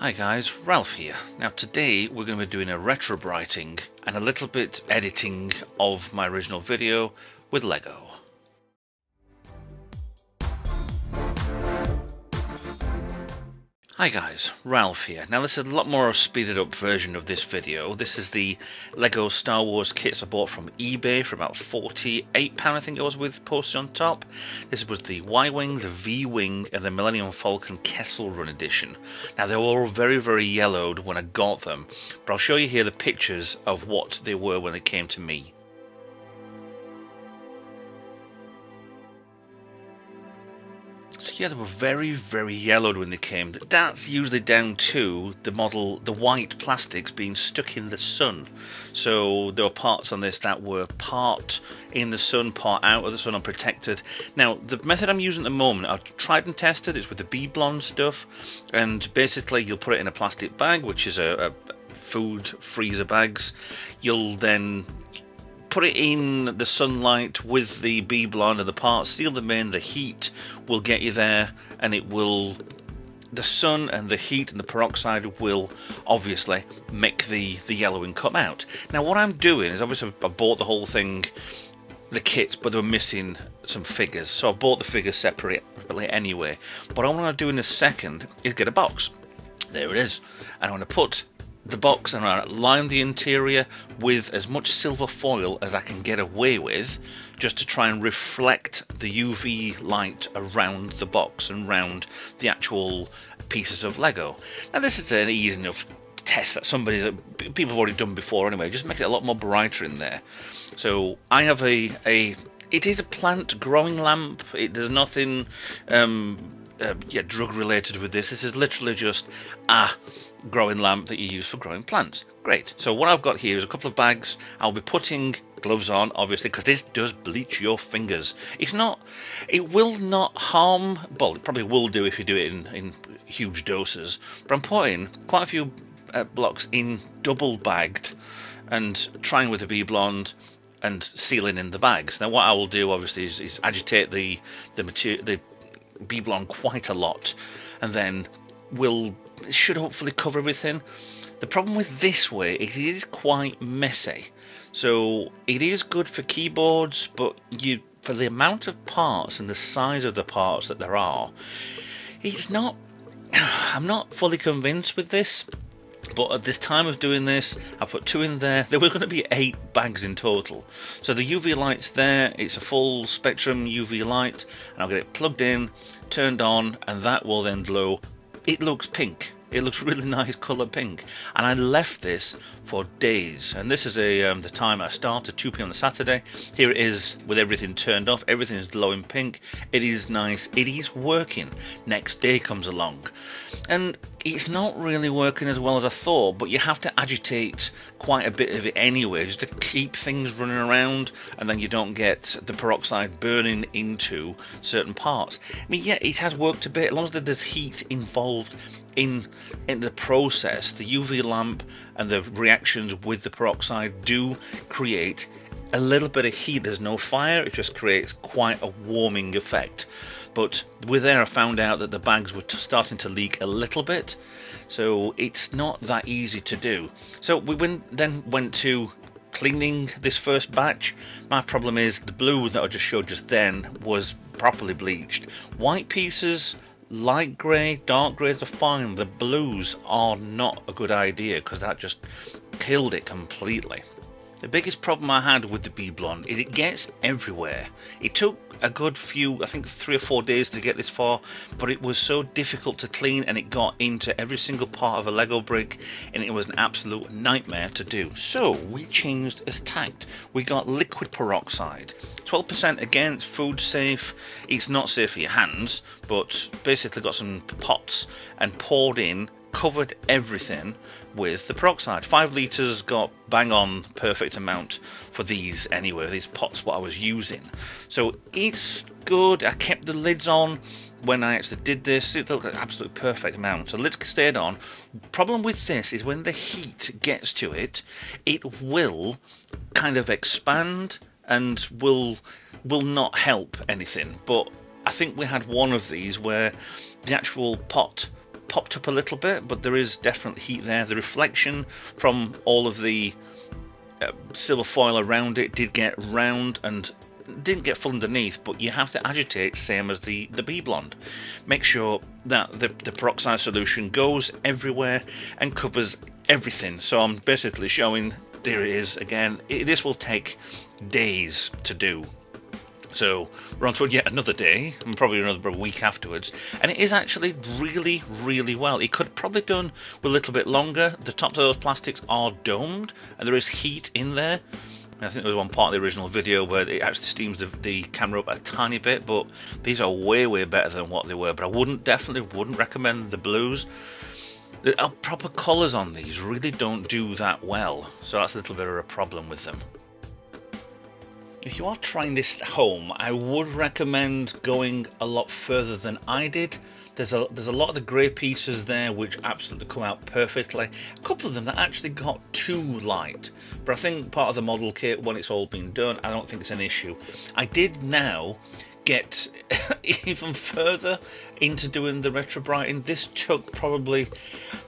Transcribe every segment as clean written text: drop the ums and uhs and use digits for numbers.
Hi guys, Ralph here. Now today we're going to be doing a retrobrighting and a little bit editing of my original video with Lego. Hi guys, Ralph here. Now this is a lot more speeded up version of this video. This is the Lego Star Wars kits I bought from eBay for about £48 I think it was, with postage on top. This was the Y-Wing, the V-Wing and the Millennium Falcon Kessel Run edition. Now they were all very yellowed when I got them, but I'll show you here the pictures of what they were when they came to me. So yeah, they were very yellowed when they came. That's usually down to the white plastics being stuck in the sun. So there were parts on this that were part in the sun, part out of the sun, unprotected. Now the method I'm using at the moment, I've tried and tested, it's with the Bee Blonde stuff, and basically you'll put it in a plastic bag, which is a food freezer bags. You'll then put it in the sunlight with the Bee Blonde and the parts, seal them in, the heat will get you there, and the sun and the heat and the peroxide will obviously make the yellowing come out. Now what I'm doing is, obviously I bought the whole thing, the kits, but they were missing some figures, so I bought the figures separately anyway. What I want to do in a second is get a box. There it is, and I want to put the box and I line the interior with as much silver foil as I can get away with, just to try and reflect the UV light around the box and around the actual pieces of Lego. Now this is an easy enough test that people have already done before anyway. Just make it a lot more brighter in there. So I have it is a plant growing lamp. There's nothing drug related with this. This is literally just a growing lamp that you use for growing plants. Great. So what I've got here is a couple of bags. I'll be putting gloves on, obviously, because this does bleach your fingers. It will not harm, well, it probably will do if you do it in huge doses, but I'm putting quite a few blocks in double bagged and trying with the Bee Blonde and sealing in the bags. Now what I will do obviously is agitate the Bee Blonde quite a lot, and then should hopefully cover everything. The problem with this way, it is quite messy, so it is good for keyboards, but for the amount of parts and the size of the parts that there are, I'm not fully convinced with this. But at this time of doing this, I put 2 in there. There were going to be 8 bags in total. So the UV light's there. It's a full spectrum UV light, and I'll get it plugged in, turned on, and that will then glow. It looks pink. It looks really nice colour pink. And I left this for days. And this is the time I started, 2 p.m. on the Saturday. Here it is with everything turned off. Everything is glowing pink. It is nice. It is working. Next day comes along, and it's not really working as well as I thought, but you have to agitate quite a bit of it anyway, just to keep things running around, and then you don't get the peroxide burning into certain parts. I mean, yeah, it has worked a bit, as long as there's heat involved in the process. The UV lamp and the reactions with the peroxide do create a little bit of heat. There's no fire, it just creates quite a warming effect. But with there, I found out that the bags were starting to leak a little bit, so it's not that easy to do. So we then went to cleaning this first batch. My problem is the blue that I just showed just then was properly bleached. White pieces, light grey, dark greys are fine. The blues are not a good idea, because that just killed it completely. The biggest problem I had with the Bee Blonde is it gets everywhere. It took a good few, I think 3 or 4 days to get this far, but it was so difficult to clean, and it got into every single part of a Lego brick, and it was an absolute nightmare to do. So we changed as tact. We got liquid peroxide. 12% again, it's food safe. It's not safe for your hands, but basically got some pots and poured in, covered everything with the peroxide. 5 litres got bang on perfect amount for these anyway, these pots what I was using. So it's good. I kept the lids on when I actually did this. It looked like an absolute perfect amount. So the lids stayed on. Problem with this is when the heat gets to it, it will kind of expand and will not help anything. But I think we had one of these where the actual pot popped up a little bit, but there is definitely heat there. The reflection from all of the silver foil around it did get round and didn't get full underneath, but you have to agitate same as the bee blonde. Make sure that the peroxide solution goes everywhere and covers everything. So I'm basically showing, there it is again. This will take days to do. So we're on to yet another day, and probably another week afterwards, and it is actually really, really well. It could probably done with a little bit longer. The tops of those plastics are domed, and there is heat in there. I think there was one part of the original video where it actually steams the camera up a tiny bit, but these are way, way better than what they were. But I definitely wouldn't recommend the blues. The proper colours on these really don't do that well, so that's a little bit of a problem with them. If you are trying this at home, I would recommend going a lot further than I did. There's a lot of the grey pieces there which absolutely come out perfectly. A couple of them that actually got too light, but I think part of the model kit, when it's all been done, I don't think it's an issue. I did now get even further into doing the retro brighting. This took probably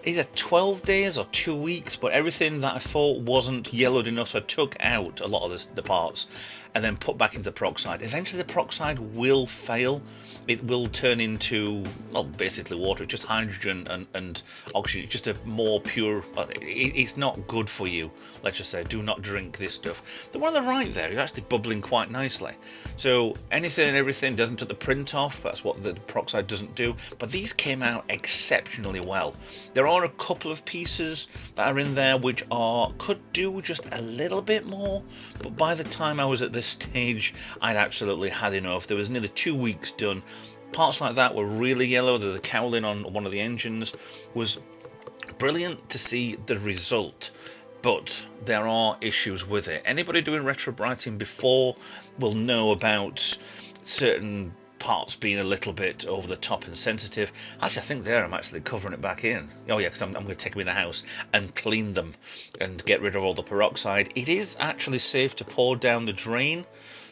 either 12 days or 2 weeks, but everything that I thought wasn't yellowed enough, so I took out a lot of the parts and then put back into peroxide. Eventually the peroxide will fail. It will turn into, well, basically water. It's just hydrogen and oxygen. It's just a more pure, it's not good for you. Let's just say, do not drink this stuff. The one on the right there is actually bubbling quite nicely. So anything and everything doesn't take the print off. That's what the peroxide doesn't do. But these came out exceptionally well. There are a couple of pieces that are in there which could do just a little bit more. But by the time I was at this stage, I'd absolutely had enough. There was nearly 2 weeks done. Parts like that were really yellow. The cowling on one of the engines was brilliant to see the result, but there are issues with it. Anybody doing retro brighting before will know about certain parts being a little bit over the top and sensitive. Actually, I think there I'm actually covering it back in. Oh yeah, because I'm going to take them in the house and clean them and get rid of all the peroxide. It is actually safe to pour down the drain.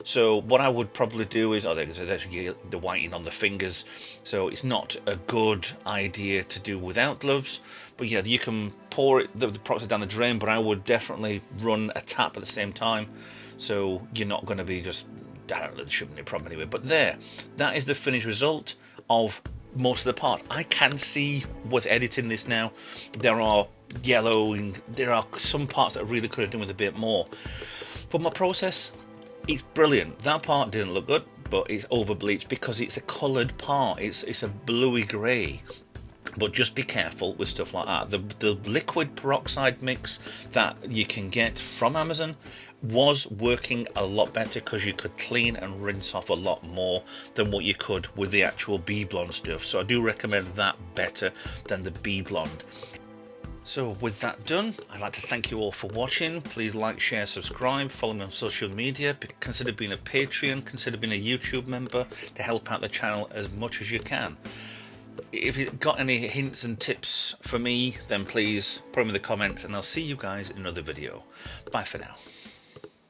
So what I would probably do is, there's actually the whitening on the fingers, so it's not a good idea to do without gloves. But yeah, you can pour the peroxide down the drain, but I would definitely run a tap at the same time, so you're not going to be just, I don't know, there shouldn't be a problem anyway. But that is the finished result of most of the parts. I can see with editing this now, there are yellowing, there are some parts that I really could have done with a bit more. For my process, it's brilliant. That part didn't look good, but it's over bleached because it's a coloured part. It's a bluey grey. But just be careful with stuff like that. The liquid peroxide mix that you can get from Amazon was working a lot better because you could clean and rinse off a lot more than what you could with the actual bee blonde stuff. So I do recommend that better than the bee blonde. So with that done, I'd like to thank you all for watching. Please like, share, subscribe, follow me on social media, consider being a Patreon, consider being a YouTube member to help out the channel as much as you can. If you've got any hints and tips for me, then please put them in the comments, and I'll see you guys in another video. Bye for now.